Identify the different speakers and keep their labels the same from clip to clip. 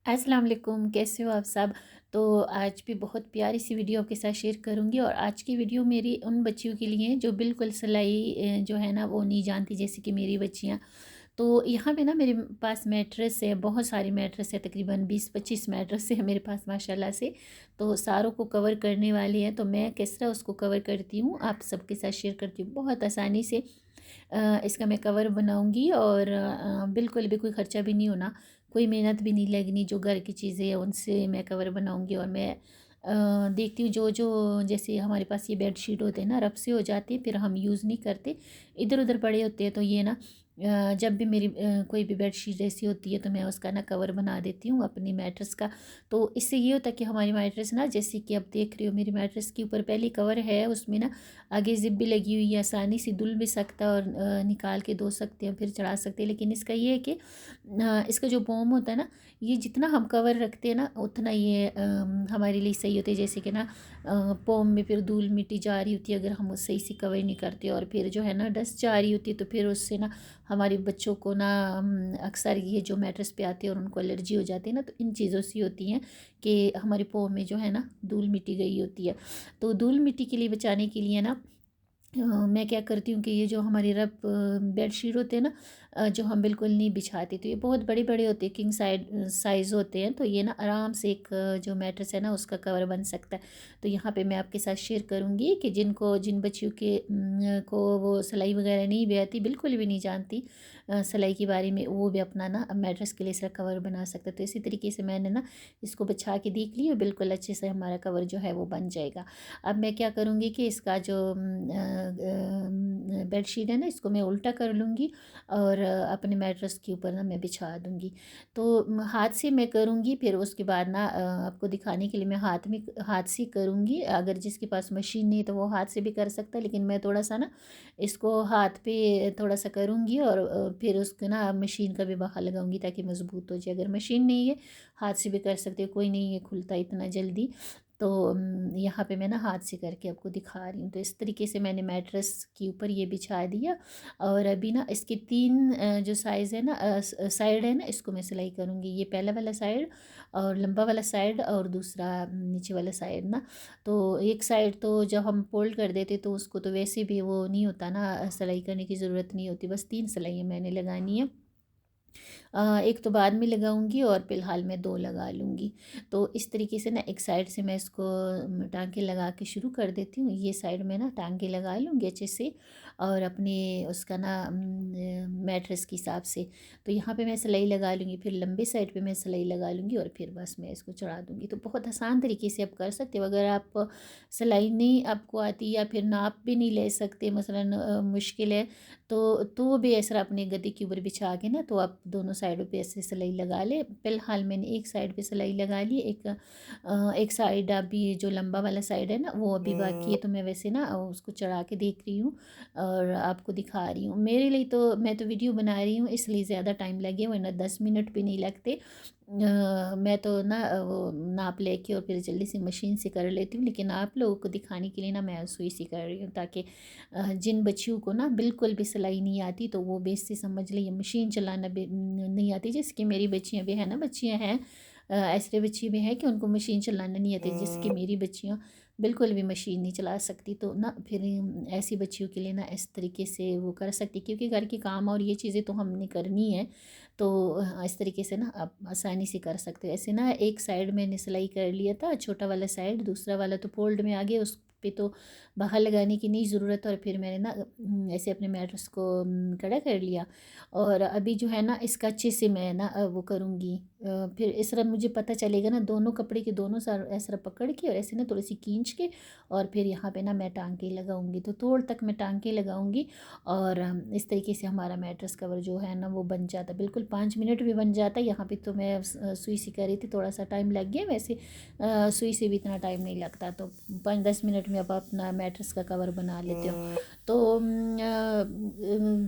Speaker 1: अस्सलाम वालेकुम, कैसे हो आप सब। तो आज भी बहुत प्यारी सी वीडियो आपके साथ शेयर करूंगी। और आज की वीडियो मेरी उन बच्चियों के लिए है जो बिल्कुल सिलाई जो है ना वो नहीं जानती, जैसे कि मेरी बच्चियां। तो यहाँ पे ना मेरे पास मैट्रेस है, बहुत सारी मैट्रेस है, तकरीबन 20-25 मैट्रेस है मेरे पास माशाल्लाह से। तो सारों को कवर करने वाली हैं, तो मैं किस तरह उसको कवर करती हूँ आप सबके साथ शेयर करती हूँ बहुत आसानी से। इसका मैं कवर बनाऊंगी और बिल्कुल भी कोई ख़र्चा भी नहीं होना, कोई मेहनत भी नहीं लगनी। जो घर की चीज़ें हैं उनसे मैं कवर बनाऊंगी। और मैं देखती हूँ जो जो जैसे हमारे पास ये बेड शीट होते हैं ना, रब से हो जाते हैं, फिर हम यूज़ नहीं करते, इधर उधर पड़े होते हैं। तो ये ना जब भी मेरी कोई भी बेड शीट ऐसी होती है तो मैं उसका ना कवर बना देती हूँ अपनी मैट्रेस का। तो इससे ये होता है कि हमारी मैट्रेस ना, जैसे कि आप देख रहे हो मेरी मैट्रेस के ऊपर पहले कवर है, उसमें ना आगे जिप भी लगी हुई है, आसानी से धुल भी सकता है और निकाल के धो सकते हैं फिर चढ़ा सकते हैं। लेकिन इसका ये है कि इसका जो बोम होता है ना, ये जितना हम कवर रखते हैं ना उतना ये हमारे लिए सही होता है। जैसे कि ना पोम में फिर धूल मिट्टी जा रही होती है, अगर हम सही से कवर नहीं करते, और फिर जो है ना डस्ट जा रही होती है, तो फिर उससे ना हमारे बच्चों को ना अक्सर ये जो मैट्रेस पे आते हैं और उनको एलर्जी हो जाती है ना, तो इन चीज़ों से होती हैं कि हमारे पोम में जो है ना धूल मिट्टी गई होती है। तो धूल मिट्टी के लिए बचाने के लिए ना मैं क्या करती हूँ कि ये जो हमारे रब बेडशीट होते हैं ना, जो हम बिल्कुल नहीं बिछाते, तो ये बहुत बड़े बड़े होते हैं, किंग साइज़ होते हैं। तो ये ना आराम से एक जो मैट्रेस है ना उसका कवर बन सकता है। तो यहाँ पे मैं आपके साथ शेयर करूँगी कि जिन बच्चियों के को वो सिलाई वगैरह नहीं भी आती, बिल्कुल भी नहीं जानती सिलाई के बारे में, वो भी अपना ना मैट्रेस के लिए इसका कवर बना सकते हैं। तो इसी तरीके से मैंने ना इसको बिछा के देख ली और बिल्कुल अच्छे से हमारा कवर जो है वो बन जाएगा। अब मैं क्या करूँगी कि इसका जो बेडशीट है ना, इसको मैं उल्टा कर लूँगी और अपने मैट्रेस के ऊपर ना मैं बिछा दूँगी। तो हाथ से मैं करूँगी, फिर उसके बाद ना आपको दिखाने के लिए मैं हाथ से करूँगी। अगर जिसके पास मशीन नहीं है तो वो हाथ से भी कर सकता है, लेकिन मैं थोड़ा सा ना इसको हाथ पे थोड़ा सा करूँगी और फिर उसको ना मशीन का भी बाहर लगाऊँगी ताकि मज़बूत हो जाए। अगर मशीन नहीं है हाथ से भी कर सकते हो, कोई नहीं ये खुलता इतना जल्दी। तो यहाँ पे मैं ना हाथ से करके आपको दिखा रही हूँ। तो इस तरीके से मैंने मैट्रेस के ऊपर ये बिछा दिया। और अभी ना इसके 3 जो साइज़ है ना, साइड है ना, इसको मैं सिलाई करूँगी। ये पहला वाला साइड और लंबा वाला साइड और दूसरा नीचे वाला साइड ना। तो एक साइड तो जब हम फोल्ड कर देते तो उसको तो वैसे भी वो नहीं होता ना, सिलाई करने की ज़रूरत नहीं होती, बस 3 सिलाइयाँ मैंने लगानी है। एक तो बाद में लगाऊंगी और फ़िलहाल मैं 2 लगा लूँगी। तो इस तरीके से ना एक साइड से मैं इसको टाँके लगा के शुरू कर देती हूँ। ये साइड में ना टाँके लगा लूँगी अच्छे से और अपने उसका ना मैट्रेस के हिसाब से। तो यहाँ पे मैं सिलाई लगा लूँगी, फिर लंबे साइड पे मैं सिलाई लगा लूँगी और फिर बस मैं इसको चढ़ा दूँगी। तो बहुत आसान तरीके से आप कर सकते हो। अगर आप सिलाई नहीं आपको आती या फिर नाप भी नहीं ले सकते, मसलन मुश्किल है, तो भी ऐसा अपने गद्दे के ऊपर बिछा के ना, तो आप दोनों साइडों पे ऐसे सिलाई लगा ले। फ़िलहाल मैंने एक साइड पे सिलाई लगा ली, एक साइड अभी जो लंबा वाला साइड है ना वो अभी बाकी है, तो मैं वैसे ना उसको चढ़ा के देख रही हूँ और आपको दिखा रही हूँ। मेरे लिए तो मैं तो वीडियो बना रही हूँ इसलिए ज़्यादा टाइम लगे, वरना 10 मिनट भी नहीं लगते। मैं तो ना वो नाप लेके और फिर जल्दी से मशीन से कर लेती हूँ, लेकिन आप लोगों को दिखाने के लिए ना मैं सुई से कर रही हूँ, ताकि जिन बच्चियों को ना बिल्कुल भी सिलाई नहीं आती तो वो बेस से समझ ले, ये मशीन चलाना भी नहीं आती, जैसे मेरी बच्चियाँ भी हैं ना, बच्चियाँ हैं ऐसे बच्ची भी हैं कि उनको मशीन चलाना नहीं आती, जिसकी मेरी बच्चियाँ बिल्कुल भी मशीन नहीं चला सकती। तो ना फिर ऐसी बच्चियों के लिए ना इस तरीके से वो कर सकती, क्योंकि घर के काम और ये चीज़ें तो हमने करनी है। तो इस तरीके से ना आप आसानी से कर सकते हो। ऐसे ना एक साइड मैंने सिलाई कर लिया था, छोटा वाला साइड, दूसरा वाला तो फोल्ड में आ गया, उस पे तो बाहर लगाने की नहीं ज़रूरत। और फिर मैंने ना ऐसे अपने मैट्रेस को खड़ा कर लिया। और अभी जो है ना इसका अच्छे से मैं ना वो करूँगी। फिर इस तरह मुझे पता चलेगा ना, दोनों कपड़े के दोनों सार ऐसा पकड़ के और ऐसे ना थोड़ी सी खींच के, और फिर यहाँ पे ना मैं टांके लगाऊंगी, तो थोड़ तक मैं टांके लगाऊंगी। और इस तरीके से हमारा मैट्रेस कवर जो है ना वो बन जाता, बिल्कुल 5 मिनट भी बन जाता है। यहाँ पे तो मैं सुई सी कर रही थी, थोड़ा सा टाइम लग गया, वैसे सुई से भी इतना टाइम नहीं लगता, तो 5-10 मिनट में आप अपना मैट्रेस का कवर बना लेते हो। तो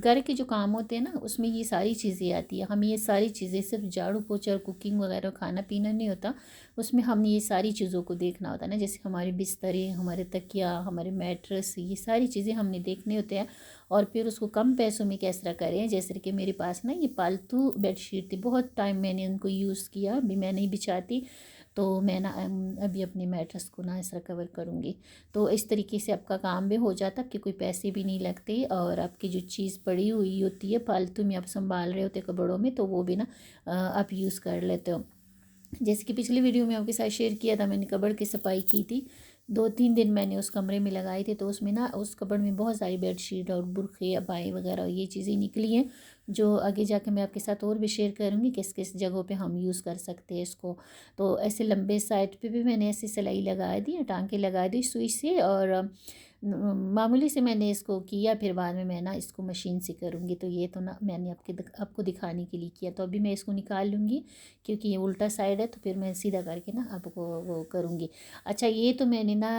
Speaker 1: घर के जो काम होते हैं ना उसमें ये सारी चीज़ें आती है। हमें ये सारी चीज़ें सिर्फ झाड़ू पोछा और कुकिंग वगैरह खाना पीना नहीं होता, उसमें हमने ये सारी चीज़ों को देखना होता है ना, जैसे हमारे बिस्तरे, हमारे तकिया, हमारे मैट्रेस, ये सारी चीज़ें हमने देखने होते हैं। और फिर उसको कम पैसों में कैस तरह करें। जैसे कि मेरे पास ना ये पालतू बेडशीट थी, बहुत टाइम मैंने उनको यूज़ किया, अभी मैं नहीं बिछाती। तो मैं ना अभी अपने मैट्रेस को ना इस तरह कवर करूँगी। तो इस तरीके से आपका काम भी हो जाता, आपके कोई पैसे भी नहीं लगते, और आपकी जो चीज़ पड़ी हुई होती है फालतू में आप संभाल रहे होते कपड़ों में, तो वो भी ना आप यूज़ कर लेते हो। जैसे कि पिछली वीडियो में आपके साथ शेयर किया था, मैंने कबर्ड की सफाई की थी, 2-3 दिन मैंने उस कमरे में लगाए थे। तो उसमें ना उस कबर्ड में बहुत सारी बेडशीट और बुरखे, अबाई वगैरह ये चीज़ें निकली हैं, जो आगे जाके मैं आपके साथ और भी शेयर करूँगी किस किस जगहों पे हम यूज़ कर सकते हैं इसको। तो ऐसे लंबे साइड पे भी मैंने ऐसी सिलाई लगा दी, टाँके लगा दी सुई से, और मामूली से मैंने इसको किया, फिर बाद में मैं ना इसको मशीन से करूँगी। तो ये तो ना मैंने आपको दिखाने के लिए किया। तो अभी मैं इसको निकाल लूँगी, क्योंकि ये उल्टा साइड है, तो फिर मैं सीधा करके ना आपको वो करूँगी। अच्छा, ये तो मैंने ना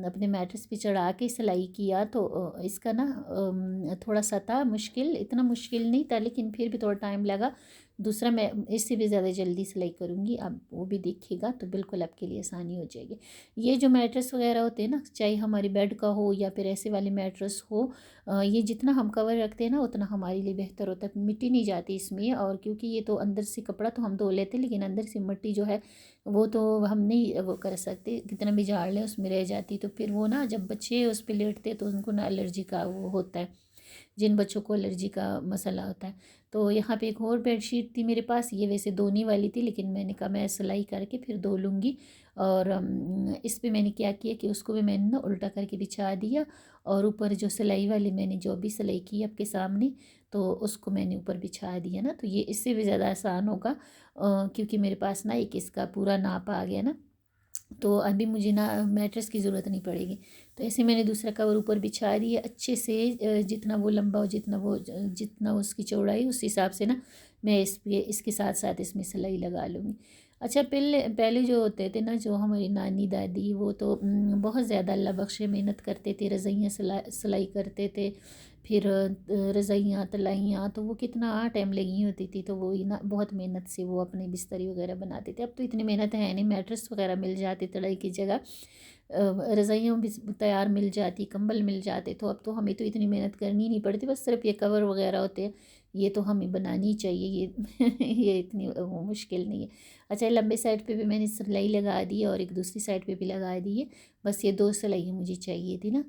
Speaker 1: अपने मैट्रेस पे चढ़ा के सिलाई किया, तो इसका ना थोड़ा सा था मुश्किल, इतना मुश्किल नहीं था लेकिन फिर भी थोड़ा टाइम लगा। दूसरा मैं इससे भी ज़्यादा जल्दी सिलाई करूँगी, आप वो भी देखिएगा तो बिल्कुल आपके लिए आसानी हो जाएगी। ये जो मैट्रेस वगैरह होते हैं ना, चाहे हमारी बेड का हो या फिर ऐसे वाले मैट्रेस हो, ये जितना हम कवर रखते हैं ना उतना हमारे लिए बेहतर होता है, मिट्टी नहीं जाती इसमें। और क्योंकि ये तो अंदर से कपड़ा तो हम धो लेते हैं, लेकिन अंदर से मिट्टी जो है वो तो हम नहीं वो कर सकते, कितना भी झाड़ लें उसमें रह जाती। तो फिर वो ना जब बच्चे उस पर लेटते तो उनको ना एलर्जी का वो होता है, जिन बच्चों को एलर्जी का मसला होता है। तो यहाँ पे एक और बेडशीट थी मेरे पास, ये वैसे धोने वाली थी, लेकिन मैंने कहा मैं सिलाई करके फिर धो लूँगी। और इस पे मैंने क्या किया कि उसको भी मैंने ना उल्टा करके बिछा दिया, और ऊपर जो सिलाई वाली मैंने जो भी सिलाई की आपके सामने, तो उसको मैंने ऊपर बिछा दिया ना। तो ये इससे भी ज़्यादा आसान होगा, क्योंकि मेरे पास ना एक इसका पूरा नाप आ गया ना, तो अभी मुझे ना मैट्रेस की ज़रूरत नहीं पड़ेगी। तो ऐसे मैंने दूसरा कवर ऊपर बिछा दिया अच्छे से, जितना वो लंबा हो, जितना उसकी चौड़ाई, उस हिसाब से ना मैं इस पे इसके साथ साथ इसमें सिलाई लगा लूँगी। अच्छा, पहले पहले जो होते थे ना, जो हमारी नानी दादी, वो तो बहुत ज़्यादा अल्लाह बख्शे मेहनत करते थे, रज़ाइयाँ सिलाई करते थे, फिर रज़ाइयाँ तलाइयाँ, तो वो कितना टाइम लगी होती थी। तो वो ही ना बहुत मेहनत से वो अपने बिस्तरी वगैरह बनाते थे। अब तो इतनी मेहनत है नहीं, मैट्रेस वगैरह मिल जाती तलाई की जगह, रज़ाइयाँ भी तैयार मिल जाती, कंबल मिल जाते। तो अब तो हमें तो इतनी मेहनत करनी नहीं पड़ती, बस सिर्फ ये कवर वगैरह होते हैं, ये तो हमें बनानी ही चाहिए, ये ये इतनी वो मुश्किल नहीं है। अच्छा, लंबे साइड पे भी मैंने सिलाई लगा दी है, और एक दूसरी साइड पे भी लगा दी है। बस ये 2 सिलाई मुझे चाहिए थी ना,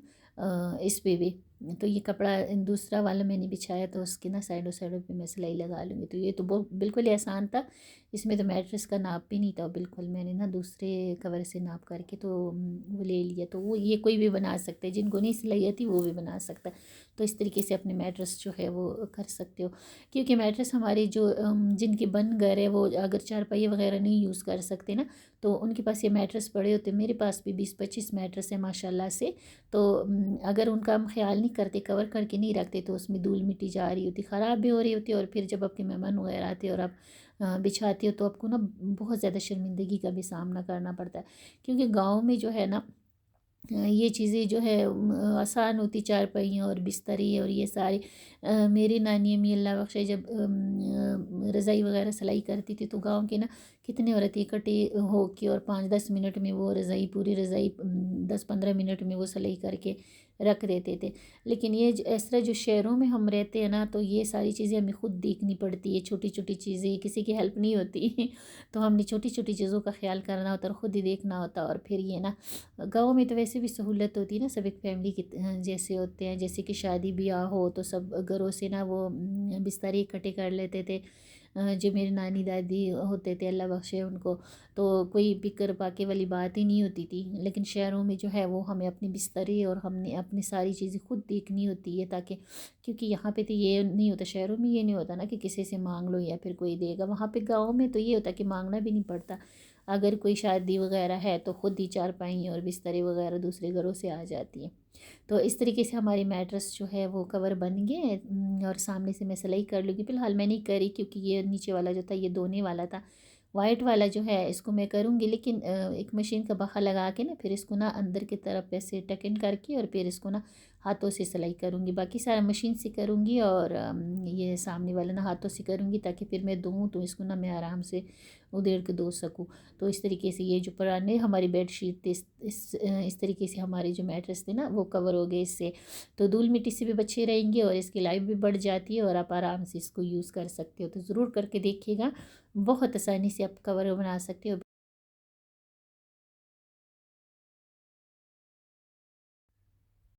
Speaker 1: इस पे भी। तो ये कपड़ा दूसरा वाला मैंने बिछाया, तो उसके ना साइडों साइडों पे मैं सिलाई लगा लूँगी। तो ये तो बिल्कुल ही आसान था, इसमें तो मैट्रेस का नाप भी नहीं था बिल्कुल, मैंने ना दूसरे कवर से नाप करके तो वो ले लिया। तो वो ये कोई भी बना सकते हैं, जिनको नहीं सिलाई आती वो भी बना सकता है। तो इस तरीके से अपने मैट्रेस जो है वो कर सकते हो, क्योंकि मैट्रेस हमारे जो जिनके बन घर है, वो अगर चारपाई वगैरह नहीं यूज़ कर सकते ना, तो उनके पास ये मैट्रेस पड़े होते। मेरे पास भी 20-25 मैट्रेस है माशाल्लाह से। तो अगर उनका हम ख्याल नहीं करते, कवर करके नहीं रखते, तो उसमें धूल मिट्टी जा रही होती, ख़राब भी हो रही होती है। और फिर जब आपके मेहमान वगैरह आते हैं और आप बिछाती हो, तो आपको ना बहुत ज़्यादा शर्मिंदगी का भी सामना करना पड़ता है, क्योंकि गाँव में जो है ना, ये चीज़ें जो है आसान होती, चारपाइयाँ और बिस्तरे और ये सारे। मेरी नानी अम्मी अल्लाह बख्शे जब रज़ाई वगैरह सिलाई करती थी, तो गांव के ना कितने औरतें इकट्ठी हो के और 5-10 मिनट में वो रज़ाई, पूरी रज़ाई 10-15 मिनट में वो सिलाई करके रख देते थे। लेकिन ये इस तरह जो शहरों में हम रहते हैं ना, तो ये सारी चीज़ें हमें खुद देखनी पड़ती है, छोटी छोटी चीज़ें, किसी की हेल्प नहीं होती तो हमने छोटी छोटी चीज़ों का ख्याल करना होता है और ख़ुद ही देखना होता है। और फिर ये ना गाँव में तो वैसे भी सहूलत होती है ना, सब एक फैमिली की जैसे होते हैं, जैसे कि शादी ब्याह हो तो सब घरों से ना वो बिस्तर इकट्ठे कर लेते थे। जो मेरी नानी दादी होते थे अल्लाह बख्शे उनको, तो कोई फिक्र पाके वाली बात ही नहीं होती थी। लेकिन शहरों में जो है वो हमें अपनी बिस्तरे और हमने अपनी सारी चीज़ें खुद देखनी होती है, ताकि क्योंकि यहाँ पे तो ये नहीं होता, शहरों में ये नहीं होता ना कि किसी से मांग लो या फिर कोई देगा। वहाँ पे गाँव में तो ये होता कि मांगना भी नहीं पड़ता, अगर कोई शादी वगैरह है तो खुद ही चारपाई और बिस्तरे वगैरह दूसरे घरों से आ जाती है। तो इस तरीके से हमारी मैट्रेस जो है वो कवर बन गए। और सामने से मैं सिलाई कर लूँगी, फ़िलहाल मैं नहीं करी क्योंकि ये नीचे वाला जो था ये धोने वाला था, वाइट वाला जो है इसको मैं करूँगी, लेकिन एक मशीन का बखा लगा के ना फिर इसको ना अंदर की तरफ ऐसे टक इन करके और फिर इसको ना हाथों से सिलाई करूँगी। बाकी सारा मशीन से करूँगी और ये सामने वाला ना हाथों से करूँगी, ताकि फिर मैं दूँ तो इसको ना मैं आराम से उधेड़ के धो सकूँ। तो इस तरीके से ये जो पुराने हमारी बेडशीट थे, इस तरीके से हमारे जो मैट्रेस थे ना वो कवर हो गए इससे। तो धूल मिट्टी से भी बचे रहेंगे और इसकी लाइफ भी बढ़ जाती है और आप आराम से इसको यूज़ कर सकते हो। तो ज़रूर करके देखिएगा, बहुत आसानी से आप कवर बना सकते हो।